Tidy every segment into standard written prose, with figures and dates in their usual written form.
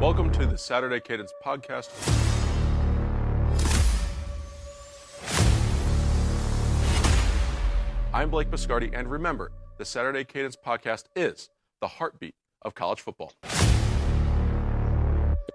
Welcome to the Saturday Cadence podcast. I'm Blake Biscardi, and remember, the Saturday Cadence podcast is the heartbeat of college football. The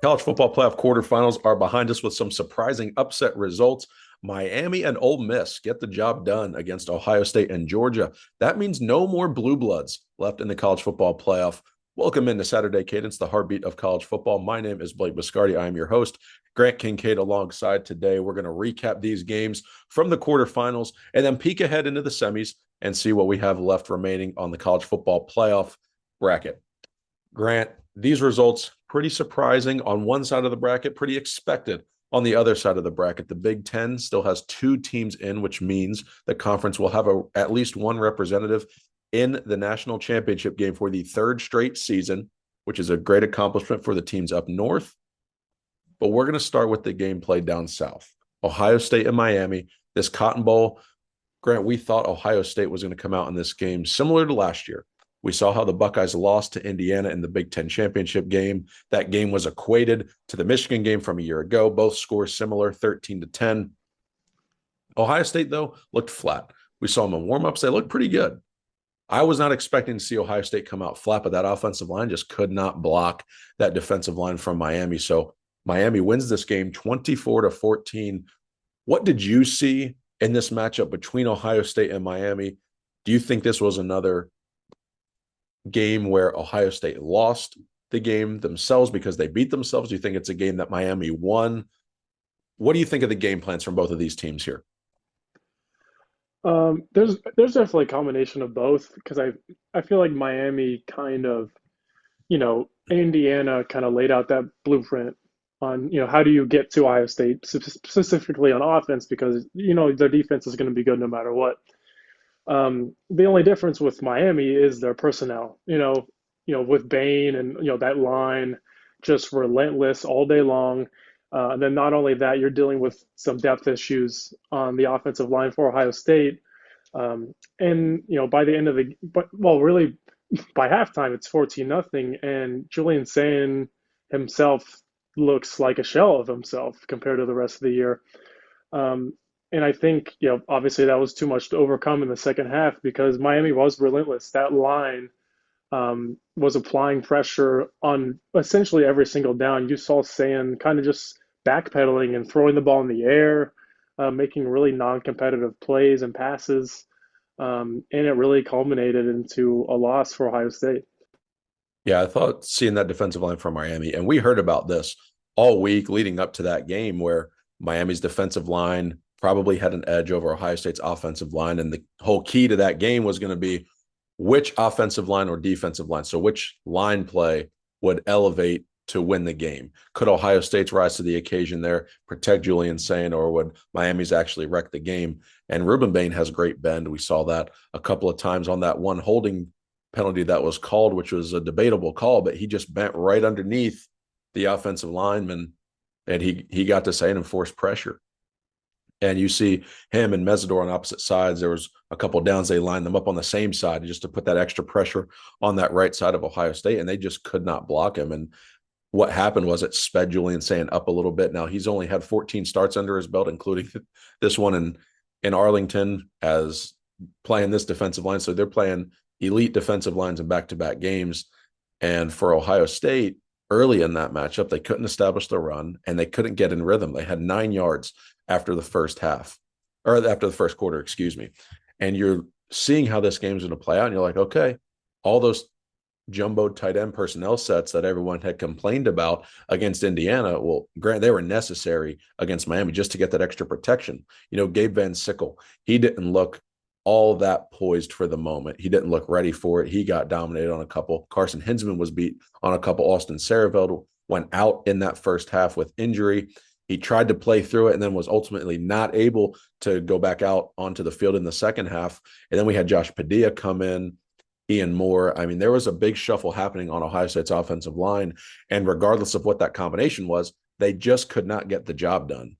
college football playoff quarterfinals are behind us with some surprising upset results. Miami and Ole Miss get the job done against Ohio State and Georgia. That means no more blue bloods left in the college football playoff. Welcome into Saturday Cadence, the heartbeat of college football. My name is Blake Biscardi. I am your host, Grant Kincaid, alongside today. We're going to recap these games from the quarterfinals and then peek ahead into the semis and see what we have left remaining on the college football playoff bracket. Grant, these results pretty surprising on one side of the bracket, pretty expected on the other side of the bracket. The Big Ten still has two teams in, which means the conference will have at least one representative in the national championship game for the third straight season, which is a great accomplishment for the teams up north. But we're going to start with the game played down south. Ohio State and Miami, this Cotton Bowl. Grant, we thought Ohio State was going to come out in this game similar to last year. We saw how the Buckeyes lost to Indiana in the Big Ten championship game. That game was equated to the Michigan game from a year ago. Both scores similar, 13-10. Ohio State, though, looked flat. We saw them in warm-ups. They looked pretty good. I was not expecting to see Ohio State come out flat, but that offensive line just could not block that defensive line from Miami. So Miami wins this game 24-14. What did you see in this matchup between Ohio State and Miami? Do you think this was another game where Ohio State lost the game themselves because they beat themselves? Do you think it's a game that Miami won? What do you think of the game plans from both of these teams here? There's definitely a combination of both because I feel like Miami kind of, Indiana kind of laid out that blueprint on, how do you get to Ohio State specifically on offense because, their defense is going to be good no matter what. The only difference with Miami is their personnel, with Bain and, that line just relentless all day long. And then not only that, you're dealing with some depth issues on the offensive line for Ohio State. And by the end of really by halftime, it's 14-0, and Julian Sayin himself looks like a shell of himself compared to the rest of the year. And I think, obviously that was too much to overcome in the second half because Miami was relentless. That line was applying pressure on essentially every single down. You saw Sayin kind of just backpedaling and throwing the ball in the air, making really non-competitive plays and passes, and it really culminated into a loss for Ohio State. Yeah, I thought seeing that defensive line from Miami, and we heard about this all week leading up to that game where Miami's defensive line probably had an edge over Ohio State's offensive line, and the whole key to that game was going to be which offensive line or defensive line, so which line play would elevate to win the game. Could Ohio State's rise to the occasion there, protect Julian Sayin, or would Miami's actually wreck the game? And Ruben Bain has great bend. We saw that a couple of times on that one holding penalty that was called, which was a debatable call, but he just bent right underneath the offensive lineman, and he got to Sayin and forced pressure. And you see him and Mesidor on opposite sides. There was a couple of downs. They lined them up on the same side just to put that extra pressure on that right side of Ohio State, and they just could not block him. And what happened was it sped Julian Sayin up a little bit. Now, he's only had 14 starts under his belt, including this one in Arlington as playing this defensive line. So they're playing elite defensive lines in back-to-back games. And for Ohio State, early in that matchup, they couldn't establish the run, and they couldn't get in rhythm. They had 9 yards after the first half, or after the first quarter, excuse me. And you're seeing how this game's going to play out, and you're like, okay, all those jumbo tight end personnel sets that everyone had complained about against Indiana, well, Grant, they were necessary against Miami just to get that extra protection. Gabe Van Sickle, he didn't look all that poised for the moment. He didn't look ready for it. He got dominated on a couple. Carson Hinsman was beat on a couple. Austin Sareveld went out in that first half with injury. He tried to play through it and then was ultimately not able to go back out onto the field in the second half. And then we had Josh Padilla come in, Ian Moore. I mean, there was a big shuffle happening on Ohio State's offensive line. And regardless of what that combination was, they just could not get the job done.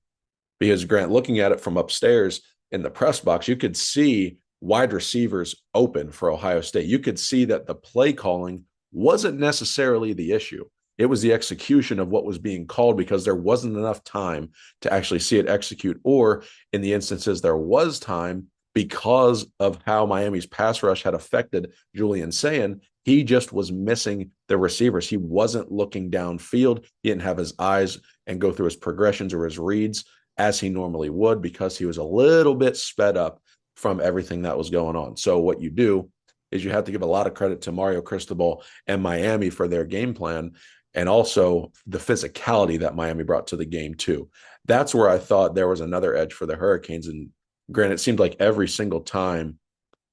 Because, Grant, looking at it from upstairs in the press box, you could see wide receivers open for Ohio State. You could see that the play calling wasn't necessarily the issue. It was the execution of what was being called because there wasn't enough time to actually see it execute. Or in the instances there was time, because of how Miami's pass rush had affected Julian Sayin, he just was missing the receivers. He wasn't looking downfield. He didn't have his eyes and go through his progressions or his reads as he normally would because he was a little bit sped up from everything that was going on. So what you do is you have to give a lot of credit to Mario Cristobal and Miami for their game plan, and also the physicality that Miami brought to the game too. That's where I thought there was another edge for the Hurricanes. And granted, it seemed like every single time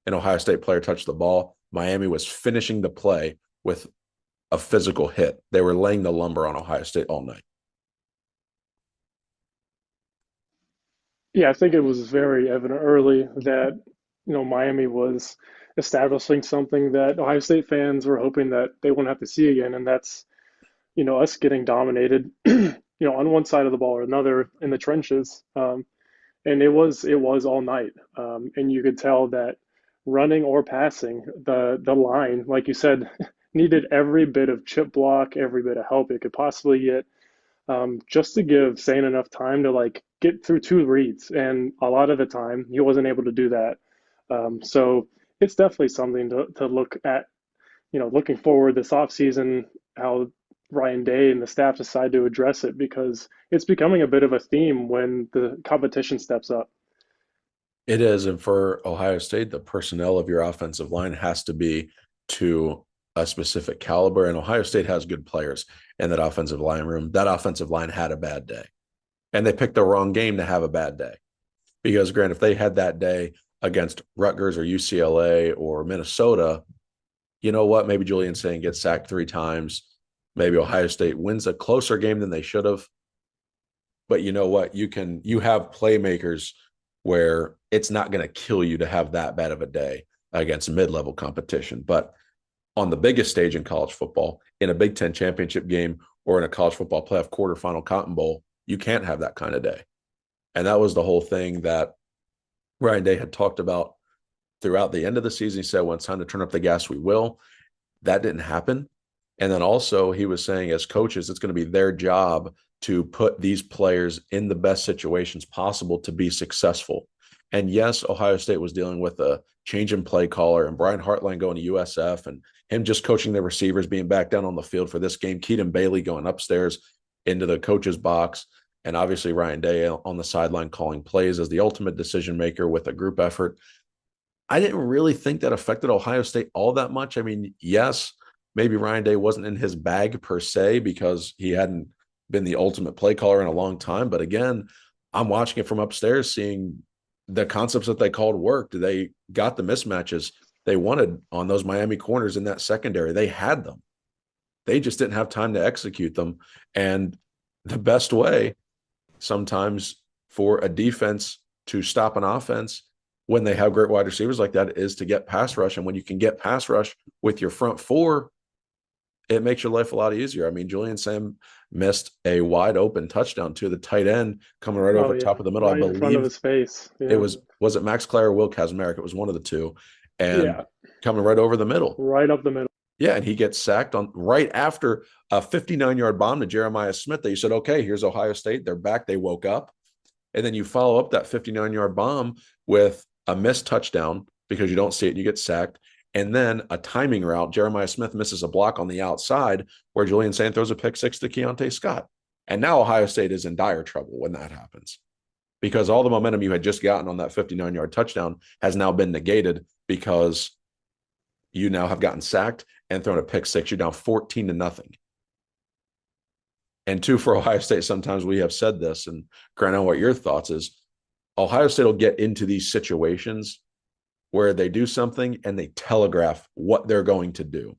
an Ohio State player touched the ball, Miami was finishing the play with a physical hit. They were laying the lumber on Ohio State all night. Yeah, I think it was very evident early that, Miami was establishing something that Ohio State fans were hoping that they wouldn't have to see again, and that's, us getting dominated, on one side of the ball or another in the trenches. And it was all night. And you could tell that running or passing, the line, like you said, needed every bit of chip block, every bit of help it could possibly get, just to give Sane enough time to like get through two reads. And a lot of the time, he wasn't able to do that. So it's definitely something to look at, looking forward this offseason, how Ryan Day and the staff decide to address it because it's becoming a bit of a theme when the competition steps up. It is. And for Ohio State, the personnel of your offensive line has to be to a specific caliber. And Ohio State has good players in that offensive line room. That offensive line had a bad day. And they picked the wrong game to have a bad day. Because, Grant, if they had that day against Rutgers or UCLA or Minnesota, you know what? Maybe Julian Sayin gets sacked 3 times. Maybe Ohio State wins a closer game than they should have. But you know what? You have playmakers where it's not going to kill you to have that bad of a day against mid-level competition. But on the biggest stage in college football, in a Big Ten championship game or in a college football playoff quarterfinal Cotton Bowl, you can't have that kind of day. And that was the whole thing that Ryan Day had talked about throughout the end of the season. He said, when it's time to turn up the gas, we will. That didn't happen. And then also he was saying, as coaches, it's going to be their job to put these players in the best situations possible to be successful. And yes, Ohio State was dealing with a change in play caller and Brian Hartline going to USF and him just coaching the receivers being back down on the field for this game, Keaton Bailey going upstairs into the coach's box, and obviously Ryan Day on the sideline calling plays as the ultimate decision maker with a group effort. I didn't really think that affected Ohio State all that much. I mean, yes, maybe Ryan Day wasn't in his bag per se because he hadn't been the ultimate play caller in a long time. But again, I'm watching it from upstairs, seeing the concepts that they called worked. They got the mismatches they wanted on those Miami corners in that secondary. They had them. They just didn't have time to execute them. And the best way sometimes for a defense to stop an offense when they have great wide receivers like that is to get pass rush. And when you can get pass rush with your front four, it makes your life a lot easier. I mean, Julian Sam missed a wide open touchdown to the tight end coming right Oh over yeah, top of the middle. I right in front of believe his face. it Yeah, was it Max Clare or Will Kazmarek? It was one of the two. And yeah, coming right over the middle. right up the middle. Yeah, and he gets sacked on right after a 59-yard bomb to Jeremiah Smith that you said, okay, here's Ohio State. They're back. They woke up. And then you follow up that 59-yard bomb with a missed touchdown because you don't see it and you get sacked. And then a timing route. Jeremiah Smith misses a block on the outside where Julian Sayin throws a pick six to Keontae Scott. And now Ohio State is in dire trouble when that happens because all the momentum you had just gotten on that 59-yard touchdown has now been negated because you now have gotten sacked and thrown a pick six. You're down 14-0. And two, for Ohio State, sometimes we have said this, and Grant, on what your thoughts is, Ohio State will get into these situations where they do something and they telegraph what they're going to do.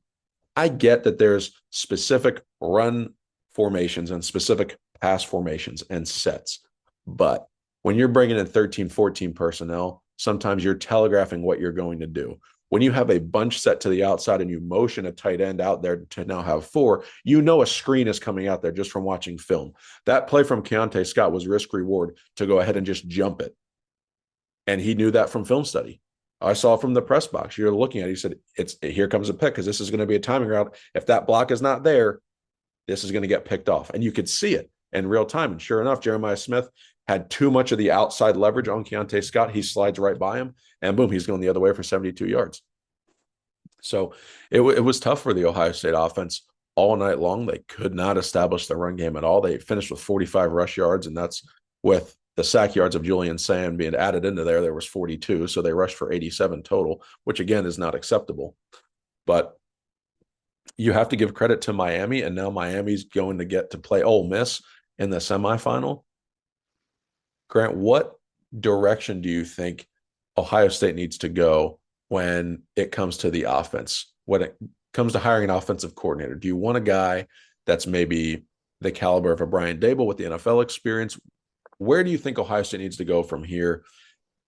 I get that there's specific run formations and specific pass formations and sets, but when you're bringing in 13, 14 personnel, sometimes you're telegraphing what you're going to do. When you have a bunch set to the outside and you motion a tight end out there to now have four, you know a screen is coming out there just from watching film. That play from Keontae Scott was risk reward to go ahead and just jump it. And he knew that from film study. I saw from the press box. You're looking at it, he said, "It's here comes a pick because this is going to be a timing route. If that block is not there, this is going to get picked off. And you could see it in real time. And sure enough, Jeremiah Smith had too much of the outside leverage on Keontae Scott. He slides right by him, and boom, he's going the other way for 72 yards. So it was tough for the Ohio State offense all night long. They could not establish the run game at all. They finished with 45 rush yards, and that's with the sack yards of Julian Sand being added into there. There was 42, so they rushed for 87 total, which again is not acceptable. But you have to give credit to Miami, and now Miami's going to get to play Ole Miss in the semifinal. Grant, what direction do you think Ohio State needs to go when it comes to the offense? When it comes to hiring an offensive coordinator, do you want a guy that's maybe the caliber of a Brian Dable with the NFL experience? Where do you think Ohio State needs to go from here?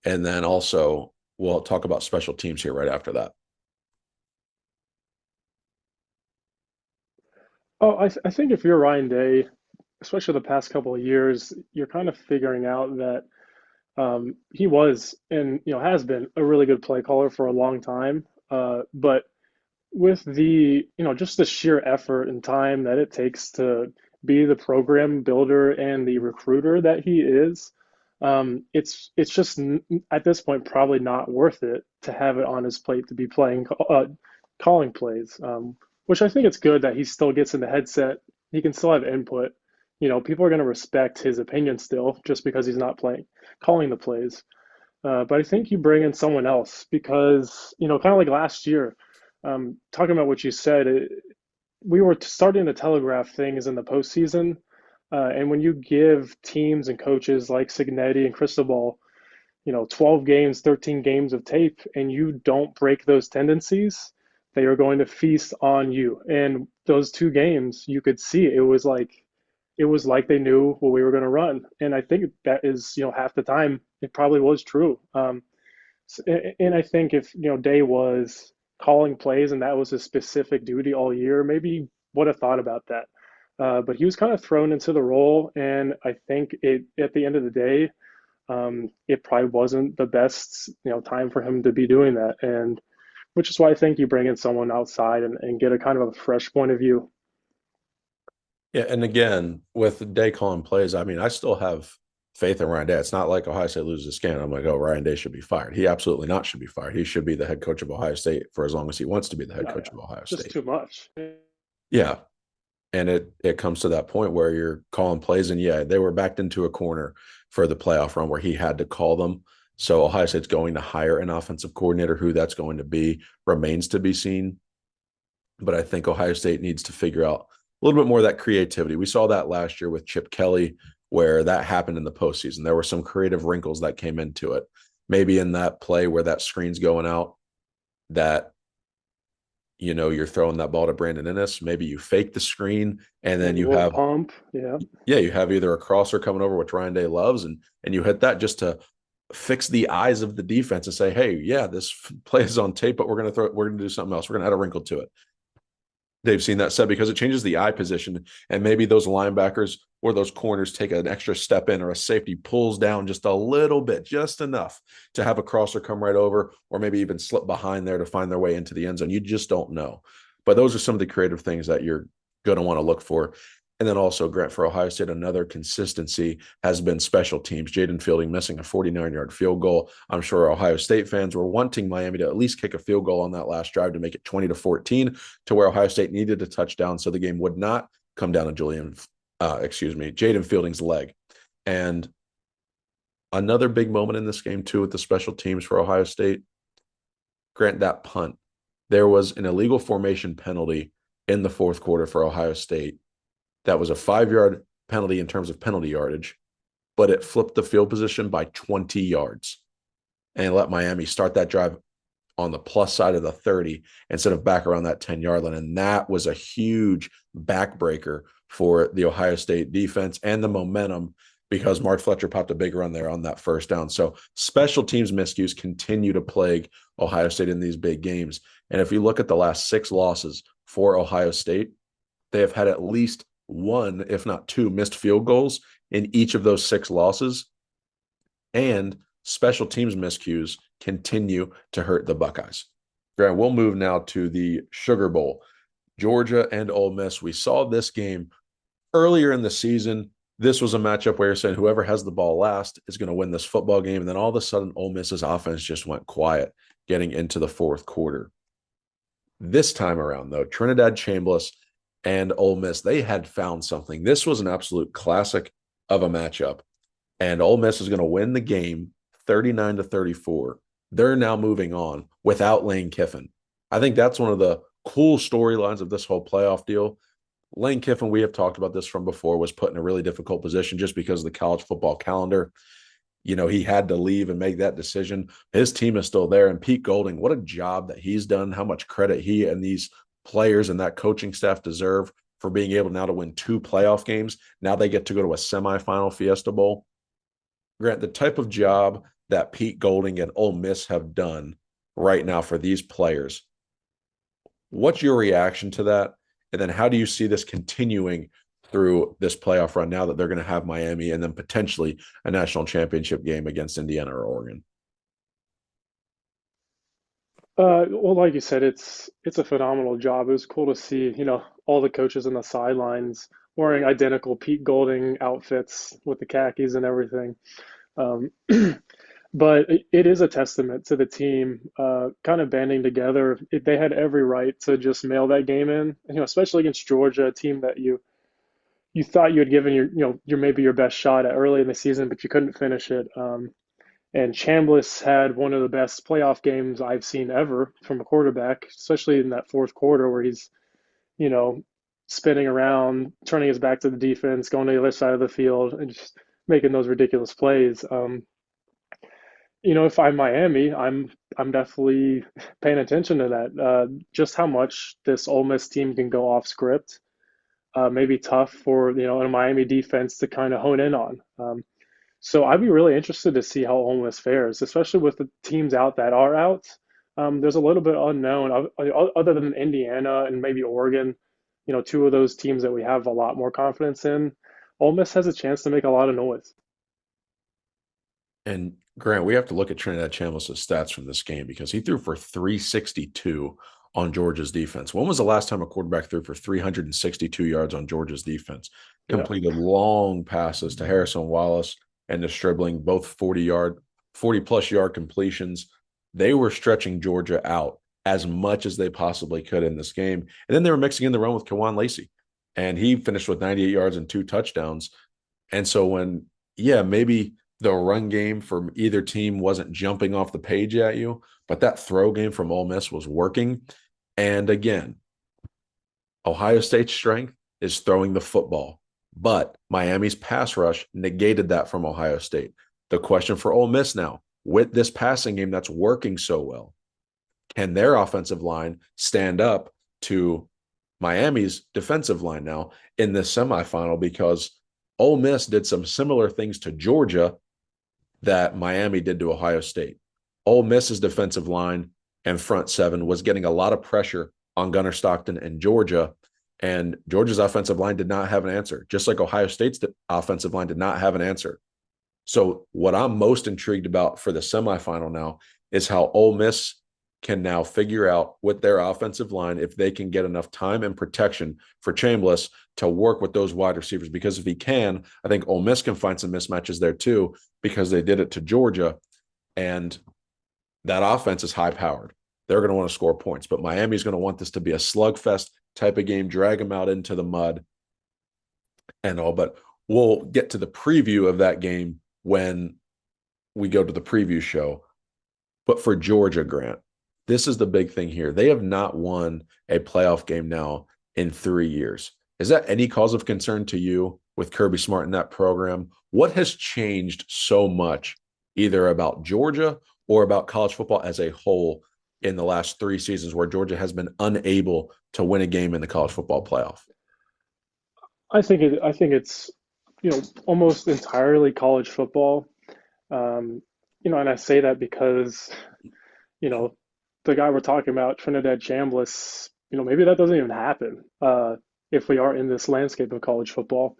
And then also, we'll talk about special teams here right after that. Oh, I think if you're Ryan Day, especially the past couple of years, you're kind of figuring out that he was and has been a really good play caller for a long time. But with the just the sheer effort and time that it takes to be the program builder and the recruiter that he is, it's just at this point probably not worth it to have it on his plate to be calling plays. Which I think it's good that he still gets in the headset. He can still have input. People are going to respect his opinion still just because he's not calling the plays. But I think you bring in someone else because, kind of like last year, talking about what you said, we were starting to telegraph things in the postseason. And when you give teams and coaches like Signetti and Cristobal, 12 games, 13 games of tape, and you don't break those tendencies, they are going to feast on you. And those 2 games, you could see it was like they knew what we were going to run. And I think that is, half the time it probably was true. And I think if, Day was calling plays and that was his specific duty all year, maybe he would have thought about that. But he was kind of thrown into the role. And I think at the end of the day, it probably wasn't the best, time for him to be doing that. And which is why I think you bring in someone outside and get a kind of a fresh point of view. Yeah, and again, with Day calling plays, I mean, I still have faith in Ryan Day. It's not like Ohio State loses this game. I'm like, oh, Ryan Day should be fired. He absolutely not should be fired. He should be the head coach of Ohio State for as long as he wants to be the head Oh, coach yeah, of Ohio just State. too much. Yeah. And it comes to that point where you're calling plays, and yeah, they were backed into a corner for the playoff run where he had to call them. So Ohio State's going to hire an offensive coordinator. Who that's going to be remains to be seen. But I think Ohio State needs to figure out a little bit more of that creativity. We saw that last year with Chip Kelly, where that happened in the postseason. There were some creative wrinkles that came into it. Maybe in that play where that screen's going out, that you're throwing that ball to Brandon Innes. Maybe you fake the screen, and then Maybe a you little have pump. Yeah. you have either a crosser coming over, which Ryan Day loves, and you hit that just to fix the eyes of the defense and say, hey, yeah, this play is on tape, but we're gonna do something else. We're gonna add a wrinkle to it. They've seen that said because it changes the eye position, and maybe those linebackers or those corners take an extra step in, or a safety pulls down just a little bit, just enough to have a crosser come right over, or maybe even slip behind there to find their way into the end zone. You just don't know. But those are some of the creative things that you're going to want to look for. And then also, Grant, for Ohio State, another consistency has been special teams. Jaden Fielding missing a 49-yard field goal. I'm sure Ohio State fans were wanting Miami to at least kick a field goal on that last drive to make it 20-14, to where Ohio State needed a touchdown so the game would not come down to Jaden Fielding's leg. And another big moment in this game, too, with the special teams for Ohio State, Grant, that punt. There was an illegal formation penalty in the fourth quarter for Ohio State. That was a 5-yard penalty in terms of penalty yardage, but it flipped the field position by 20 yards and let Miami start that drive on the plus side of the 30 instead of back around that 10-yard line. And that was a huge backbreaker for the Ohio State defense and the momentum, because Mark Fletcher popped a big run there on that first down. So special teams miscues continue to plague Ohio State in these big games. And if you look at the last 6 losses for Ohio State, they have had at least one, if not 2, missed field goals in each of those 6 losses. And special teams miscues continue to hurt the Buckeyes. Grant, we'll move now to the Sugar Bowl. Georgia and Ole Miss. We saw this game earlier in the season. This was a matchup where you're saying whoever has the ball last is going to win this football game. And then all of a sudden, Ole Miss's offense just went quiet getting into the fourth quarter. This time around, though, Trinidad Chambliss and Ole Miss, they had found something. This was an absolute classic of a matchup. And Ole Miss is going to win the game 39-34. They're now moving on without Lane Kiffin. I think that's one of the cool storylines of this whole playoff deal. Lane Kiffin, we have talked about this from before, was put in a really difficult position just because of the college football calendar. He had to leave and make that decision. His team is still there. And Pete Golding, what a job that he's done, how much credit he and these players and that coaching staff deserve for being able now to win 2 playoff games. Now they get to go to a semifinal Fiesta Bowl. Grant, the type of job that Pete Golding and Ole Miss have done right now for these players, what's your reaction to that? And then how do you see this continuing through this playoff run now that they're going to have Miami and then potentially a national championship game against Indiana or Oregon? Well, like you said, it's a phenomenal job. It was cool to see, all the coaches on the sidelines wearing identical Pete Golding outfits with the khakis and everything. Um, but it is a testament to the team kind of banding together. They had every right to just mail that game in, especially against Georgia, a team that you thought you had given your maybe your best shot at early in the season, but you couldn't finish it. And Chambliss had one of the best playoff games I've seen ever from a quarterback, especially in that fourth quarter where he's, you know, spinning around, turning his back to the defense, going to the other side of the field, and just making those ridiculous plays. If I'm Miami, I'm definitely paying attention to that. Just how much this Ole Miss team can go off script, maybe tough for a Miami defense to kind of hone in on. So I'd be really interested to see how Ole Miss fares, especially with the teams out that are out. There's a little bit unknown other than Indiana and maybe Oregon, two of those teams that we have a lot more confidence in. Ole Miss has a chance to make a lot of noise. And Grant, we have to look at Trinidad Chambliss' stats from this game because he threw for 362 on Georgia's defense. When was the last time a quarterback threw for 362 yards on Georgia's defense? Yeah. Completed long passes to Harrison Wallace and to Stribling, both 40 plus yard completions. They were stretching Georgia out as much as they possibly could in this game. And then they were mixing in the run with Kawan Lacey. And he finished with 98 yards and 2 touchdowns. And so maybe the run game from either team wasn't jumping off the page at you, but that throw game from Ole Miss was working. And again, Ohio State's strength is throwing the football, but Miami's pass rush negated that from Ohio State. The question for Ole Miss now, with this passing game that's working so well, can their offensive line stand up to Miami's defensive line now in this semifinal? Because Ole Miss did some similar things to Georgia that Miami did to Ohio State. Ole Miss's defensive line and front seven was getting a lot of pressure on Gunnar Stockton and Georgia, and Georgia's offensive line did not have an answer, just like Ohio State's offensive line did not have an answer. So what I'm most intrigued about for the semifinal now is how Ole Miss can now figure out with their offensive line if they can get enough time and protection for Chambliss to work with those wide receivers. Because if he can, I think Ole Miss can find some mismatches there too, because they did it to Georgia, and that offense is high powered. They're going to want to score points, but Miami's going to want this to be a slugfest type of game, drag them out into the mud and all. But we'll get to the preview of that game when we go to the preview show. But for Georgia, Grant, this is the big thing here. They have not won a playoff game now in 3 years. Is that any cause of concern to you with Kirby Smart in that program? What has changed so much, either about Georgia or about college football as a whole, in the last 3 seasons where Georgia has been unable to win a game in the college football playoff? I think it's almost entirely college football. And I say that because you know the guy we're talking about, Trinidad Chambliss, maybe that doesn't even happen if we are in this landscape of college football.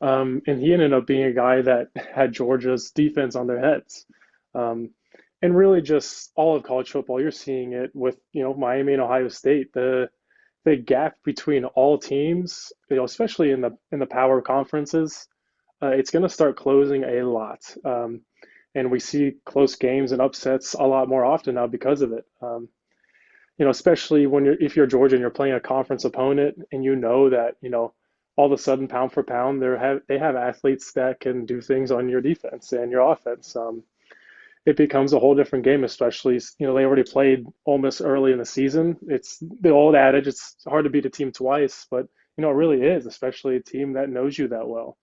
And he ended up being a guy that had Georgia's defense on their heads. And really just all of college football, you're seeing it with, Miami and Ohio State. The the gap between all teams, especially in the power conferences, it's going to start closing a lot. And we see close games and upsets a lot more often now because of it. Especially when if you're Georgia and you're playing a conference opponent and you know that, all of a sudden pound for pound they have athletes that can do things on your defense and your offense. It becomes a whole different game, especially, they already played Ole Miss early in the season. It's the old adage, it's hard to beat a team twice, but it really is, especially a team that knows you that well.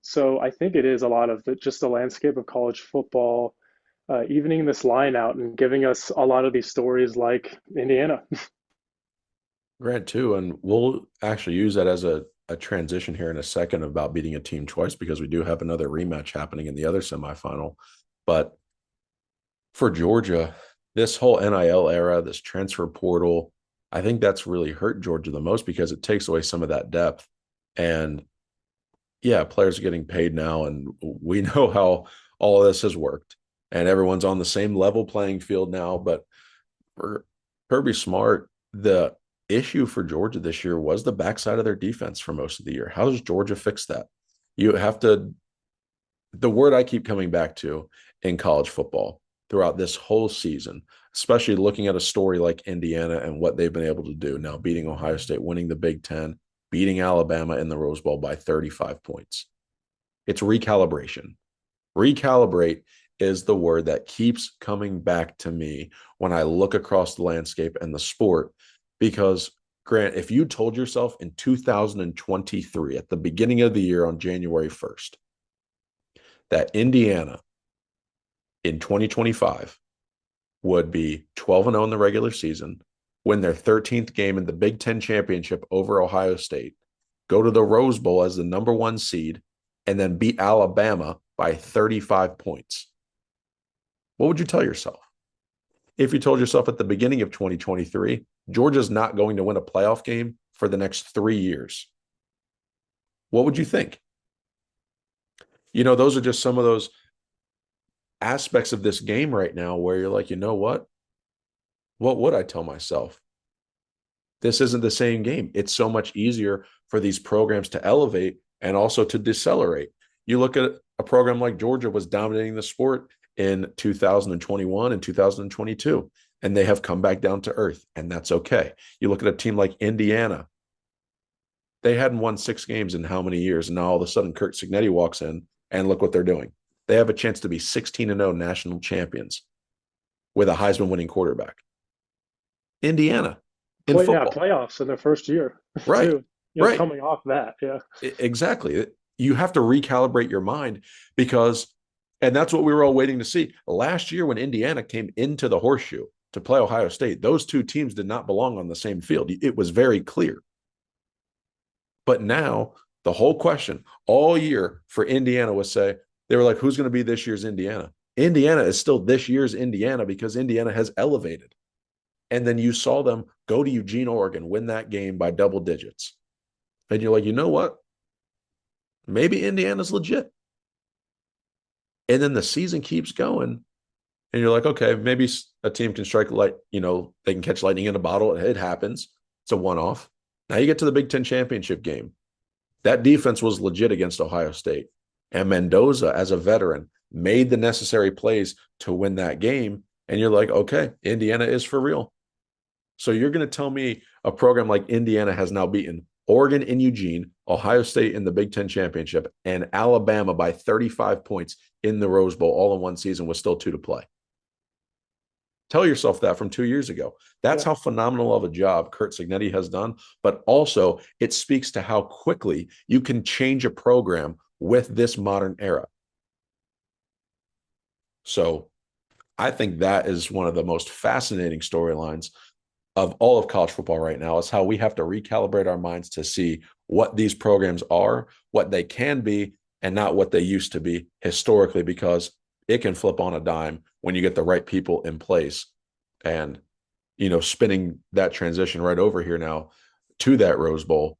So I think it is a lot of just the landscape of college football, evening this line out and giving us a lot of these stories like Indiana. Grant too, and we'll actually use that as a transition here in a second about beating a team twice because we do have another rematch happening in the other semifinal. But for Georgia, this whole NIL era, this transfer portal, I think that's really hurt Georgia the most because it takes away some of that depth. And yeah, players are getting paid now, and we know how all of this has worked. And everyone's on the same level playing field now. But for Kirby Smart, the issue for Georgia this year was the backside of their defense for most of the year. How does Georgia fix that? You have to, the word I keep coming back to in college football throughout this whole season, especially looking at a story like Indiana and what they've been able to do now, beating Ohio State, winning the Big Ten, beating Alabama in the Rose Bowl by 35 points. It's recalibration. Recalibrate is the word that keeps coming back to me when I look across the landscape and the sport. Because, Grant, if you told yourself in 2023, at the beginning of the year on January 1st, that Indiana in 2025 would be 12-0 in the regular season, win their 13th game in the Big Ten championship over Ohio State, go to the Rose Bowl as the number one seed, and then beat Alabama by 35 points. What would you tell yourself? If you told yourself at the beginning of 2023, Georgia's not going to win a playoff game for the next 3 years, what would you think? Those are just some of those aspects of this game right now where you're like, you know what? What would I tell myself? This isn't the same game. It's so much easier for these programs to elevate and also to decelerate. You look at a program like Georgia was dominating the sport in 2021 and 2022, and they have come back down to earth, and that's okay. You look at a team like Indiana. They hadn't won 6 games in how many years, and now all of a sudden Kurt Signetti walks in, and look what they're doing. They have a chance to be 16-0 national champions with a Heisman-winning quarterback. Indiana in Yeah, football. playoffs in their first year Right, too. right. Coming off that, yeah. Exactly. You have to recalibrate your mind because, and that's what we were all waiting to see. Last year, when Indiana came into the horseshoe to play Ohio State, those two teams did not belong on the same field. It was very clear. But now, the whole question all year for Indiana was say, they were like, who's going to be this year's Indiana? Indiana is still this year's Indiana because Indiana has elevated. And then you saw them go to Eugene, Oregon, win that game by double digits. And you're like, you know what? Maybe Indiana's legit. And then the season keeps going. And you're like, okay, maybe a team can strike light, they can catch lightning in a bottle. It happens. It's a one-off. Now you get to the Big Ten championship game. That defense was legit against Ohio State. And Mendoza, as a veteran, made the necessary plays to win that game. And you're like, okay, Indiana is for real. So you're going to tell me a program like Indiana has now beaten Oregon in Eugene, Ohio State in the Big Ten championship, and Alabama by 35 points in the Rose Bowl all in one season with still 2 to play. Tell yourself that from 2 years ago. That's Yeah. how phenomenal of a job Kurt Signetti has done. But also, it speaks to how quickly you can change a program with this modern era. So I think that is one of the most fascinating storylines of all of college football right now is how we have to recalibrate our minds to see what these programs are, what they can be, and not what they used to be historically, because it can flip on a dime when you get the right people in place. And, spinning that transition right over here now to that Rose Bowl,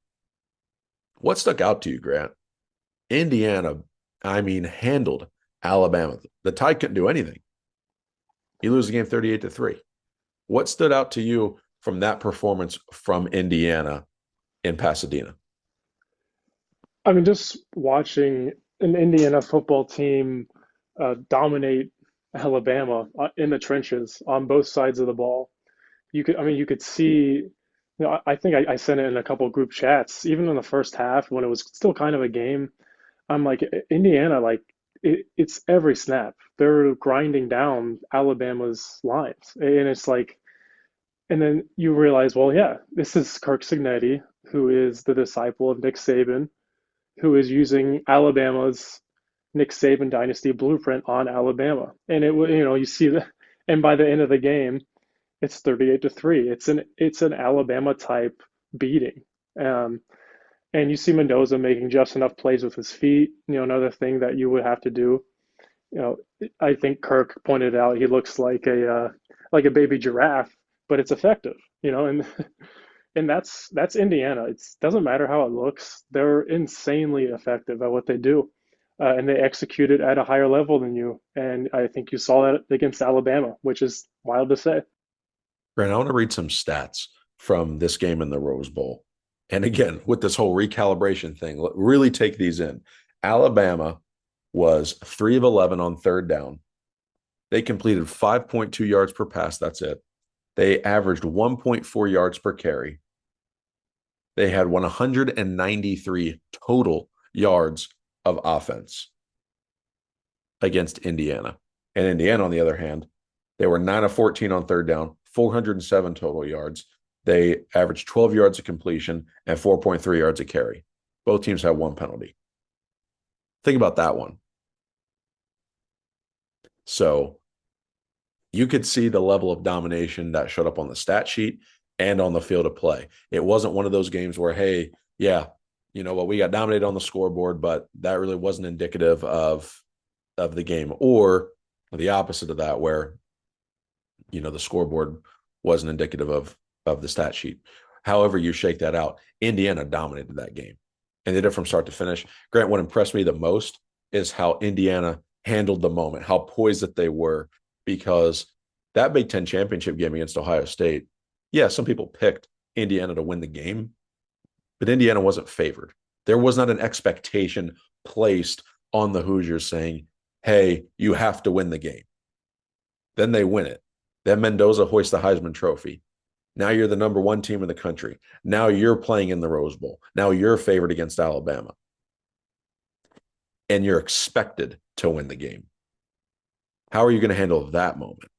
what stuck out to you, Grant? Indiana, handled Alabama. The Tide couldn't do anything. You lose the game 38-3. What stood out to you from that performance from Indiana in Pasadena? I mean, just watching an Indiana football team dominate Alabama in the trenches on both sides of the ball. I mean, you could see, I think I sent it in a couple of group chats, even in the first half when it was still kind of a game. I'm like, Indiana, like, it's every snap. They're grinding down Alabama's lines. And it's like, and then you realize, well, yeah, this is Kirk Cignetti, who is the disciple of Nick Saban, who is using Alabama's Nick Saban dynasty blueprint on Alabama. And you see the, and by the end of the game, it's 38-3. It's an Alabama type beating. Um, and you see Mendoza making just enough plays with his feet. Another thing that you would have to do. You know, I think Kirk pointed out he looks like a baby giraffe, but it's effective. And and that's Indiana. It doesn't matter how it looks; they're insanely effective at what they do, and they execute it at a higher level than you. And I think you saw that against Alabama, which is wild to say. Grant, I want to read some stats from this game in the Rose Bowl. And again, with this whole recalibration thing, really take these in. Alabama was 3 of 11 on third down. They completed 5.2 yards per pass. That's it. They averaged 1.4 yards per carry. They had 193 total yards of offense against Indiana. And Indiana, on the other hand, they were 9 of 14 on third down, 407 total yards. They averaged 12 yards of completion and 4.3 yards of carry. Both teams had one penalty. Think about that one. So you could see the level of domination that showed up on the stat sheet and on the field of play. It wasn't one of those games where, hey, yeah, you know what, we got dominated on the scoreboard, but that really wasn't indicative of the game, or the opposite of that, where the scoreboard wasn't indicative of the stat sheet. However you shake that out, Indiana dominated that game, and they did from start to finish. Grant, what impressed me the most is how Indiana handled the moment, how poised that they were, because that Big Ten championship game against Ohio State, yeah, some people picked Indiana to win the game, but Indiana wasn't favored. There was not an expectation placed on the Hoosiers saying, hey, you have to win the game. Then they win it. Then Mendoza hoists the Heisman Trophy. Now you're the number one team in the country. Now you're playing in the Rose Bowl. Now you're favored against Alabama. And you're expected to win the game. How are you going to handle that moment?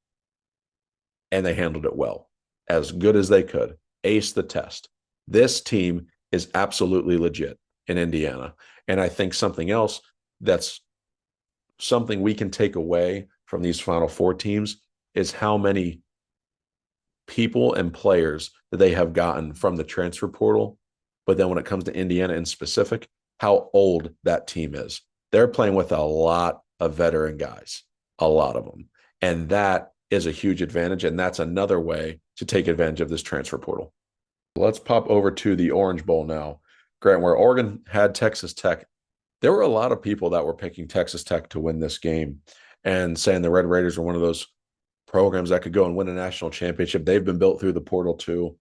And they handled it well, as good as they could. Ace the test. This team is absolutely legit in Indiana. And I think something else that's something we can take away from these Final Four teams is how many people and players that they have gotten from the transfer portal. But then when it comes to Indiana in specific, how old that team is. They're playing with a lot of veteran guys, a lot of them. And that is a huge advantage. And that's another way to take advantage of this transfer portal. Let's pop over to the Orange Bowl now, Grant, where Oregon had Texas Tech. There were a lot of people that were picking Texas Tech to win this game and saying the Red Raiders are one of those programs that could go and win a national championship. They've been built through the portal too.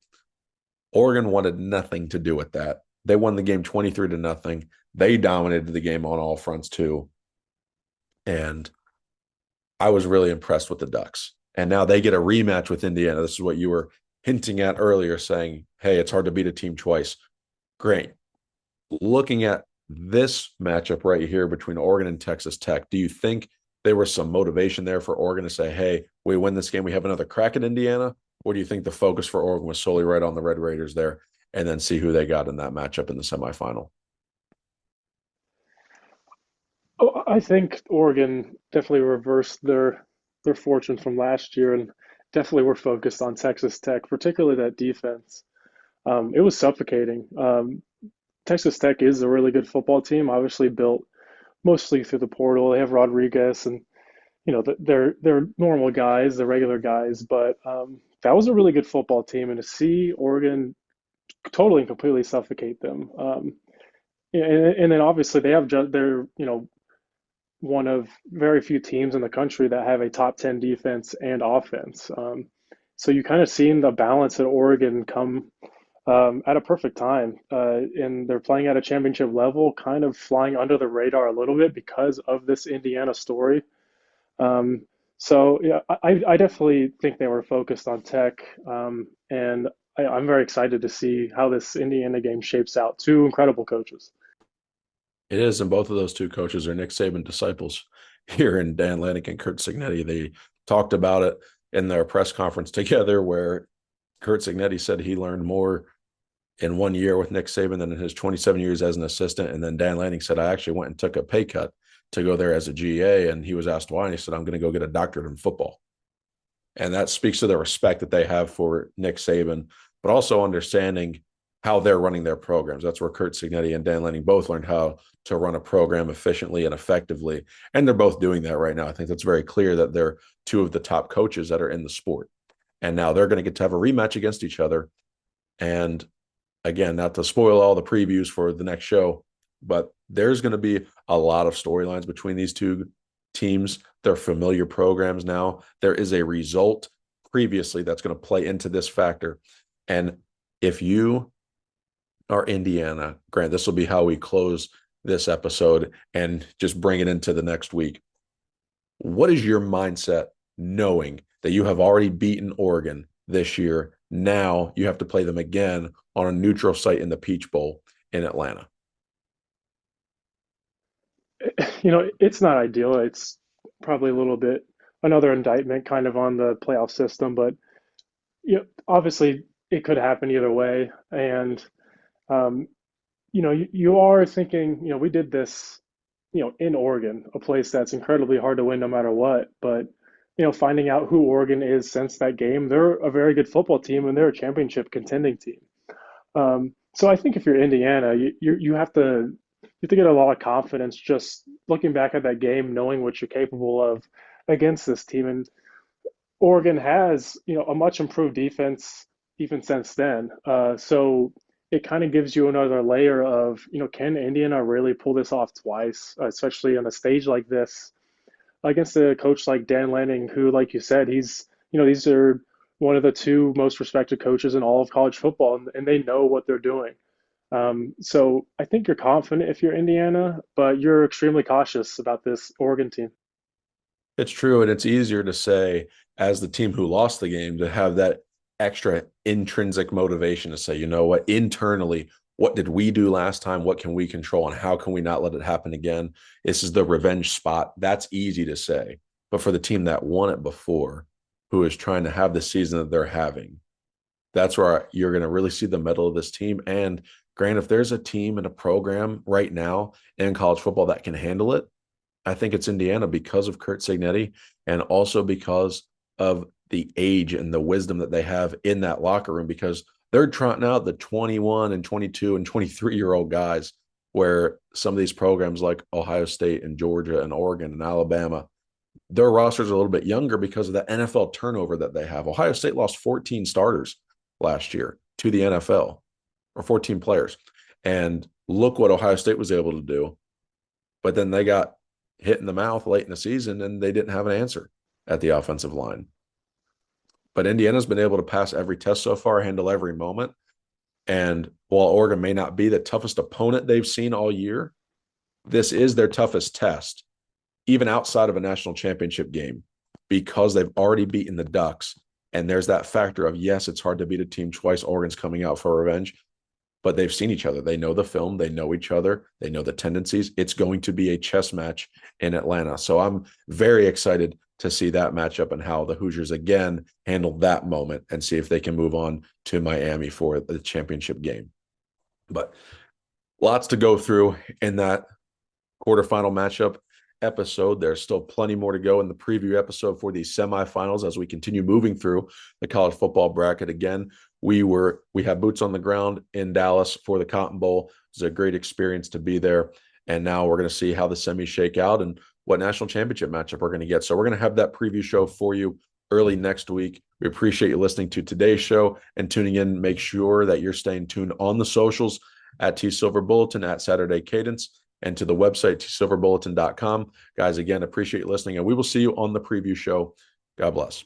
Oregon wanted nothing to do with that. They won the game 23-0. They dominated the game on all fronts too. And I was really impressed with the Ducks. And now they get a rematch with Indiana. This is what you were hinting at earlier, saying, hey, it's hard to beat a team twice. Great. Looking at this matchup right here between Oregon and Texas Tech, do you think there was some motivation there for Oregon to say, hey, we win this game, we have another crack at Indiana? Or do you think the focus for Oregon was solely right on the Red Raiders there and then see who they got in that matchup in the semifinal? Oh, I think Oregon definitely reversed their fortune from last year and definitely were focused on Texas Tech, particularly that defense. It was suffocating. Texas Tech is a really good football team, obviously built mostly through the portal. They have Rodriguez and they're normal guys, they're regular guys, but that was a really good football team, and to see Oregon totally and completely suffocate them. And then obviously they have they're one of very few teams in the country that have a top 10 defense and offense. So you kind of seen the balance at Oregon come at a perfect time. And they're playing at a championship level, kind of flying under the radar a little bit because of this Indiana story. Um, so yeah, I definitely think they were focused on Tech, and I'm very excited to see how this Indiana game shapes out. Two incredible coaches. It is, and both of those two coaches are Nick Saban disciples here in Dan Lanning and Kurt Signetti. They talked about it in their press conference together, where Kurt Signetti said he learned more in 1 year with Nick Saban than in his 27 years as an assistant. And then Dan Lanning said, I actually went and took a pay cut to go there as a GA. And he was asked why. And he said, I'm going to go get a doctorate in football. And that speaks to the respect that they have for Nick Saban, but also understanding how they're running their programs. That's where Kurt Signetti and Dan Lanning both learned how to run a program efficiently and effectively. And they're both doing that right now. I think that's very clear that they're two of the top coaches that are in the sport. And now they're going to get to have a rematch against each other. And again, not to spoil all the previews for the next show, but there's going to be a lot of storylines between these two teams. They're familiar programs now. There is a result previously that's going to play into this factor. And if you are Indiana, Grant, this will be how we close this episode and just bring it into the next week. What is your mindset knowing that you have already beaten Oregon this year? Now you have to play them again on a neutral site in the Peach Bowl in Atlanta. It's not ideal. It's probably a little bit another indictment kind of on the playoff system, but obviously it could happen either way. And um, you are thinking, we did this, in Oregon, a place that's incredibly hard to win no matter what. But, finding out who Oregon is since that game, they're a very good football team and they're a championship contending team. So I think if you're Indiana, you have to get a lot of confidence just looking back at that game, knowing what you're capable of against this team. And Oregon has, a much improved defense even since then. So it kind of gives you another layer of, can Indiana really pull this off twice, especially on a stage like this against a coach like Dan Lanning, who, like you said, these are one of the two most respected coaches in all of college football, and they know what they're doing. So I think you're confident if you're Indiana, but you're extremely cautious about this Oregon team. It's true. And it's easier to say, as the team who lost the game, to have that extra intrinsic motivation to say, you know what, internally, what did we do last time? What can we control? And how can we not let it happen again? This is the revenge spot. That's easy to say. But for the team that won it before, who is trying to have the season that they're having, that's where you're going to really see the mettle of this team. And Grant, if there's a team and a program right now in college football that can handle it, I think it's Indiana because of Kurt Signetti and also because of the age and the wisdom that they have in that locker room, because they're trotting out the 21 and 22 and 23-year-old guys, where some of these programs like Ohio State and Georgia and Oregon and Alabama, their rosters are a little bit younger because of the NFL turnover that they have. Ohio State lost 14 starters last year to the NFL, or 14 players. And look what Ohio State was able to do. But then they got hit in the mouth late in the season and they didn't have an answer at the offensive line. But Indiana's been able to pass every test so far, handle every moment. And while Oregon may not be the toughest opponent they've seen all year, this is their toughest test, even outside of a national championship game, because they've already beaten the Ducks. And there's that factor of, yes, it's hard to beat a team twice. Oregon's coming out for revenge, but they've seen each other. They know the film. They know each other. They know the tendencies. It's going to be a chess match in Atlanta. So I'm very excited to see that matchup and how the Hoosiers again handle that moment and see if they can move on to Miami for the championship game. But lots to go through in that quarterfinal matchup episode. There's still plenty more to go in the preview episode for the semifinals as we continue moving through the college football bracket. Again, we have boots on the ground in Dallas for the Cotton Bowl. It was a great experience to be there. And now we're going to see how the semis shake out and what national championship matchup we're going to get. So we're going to have that preview show for you early next week. We appreciate you listening to today's show and tuning in. Make sure that you're staying tuned on the socials at T Silver Bulletin, at Saturday Cadence, and to the website, tsilverbulletin.com. Guys, again, appreciate you listening, and we will see you on the preview show. God bless.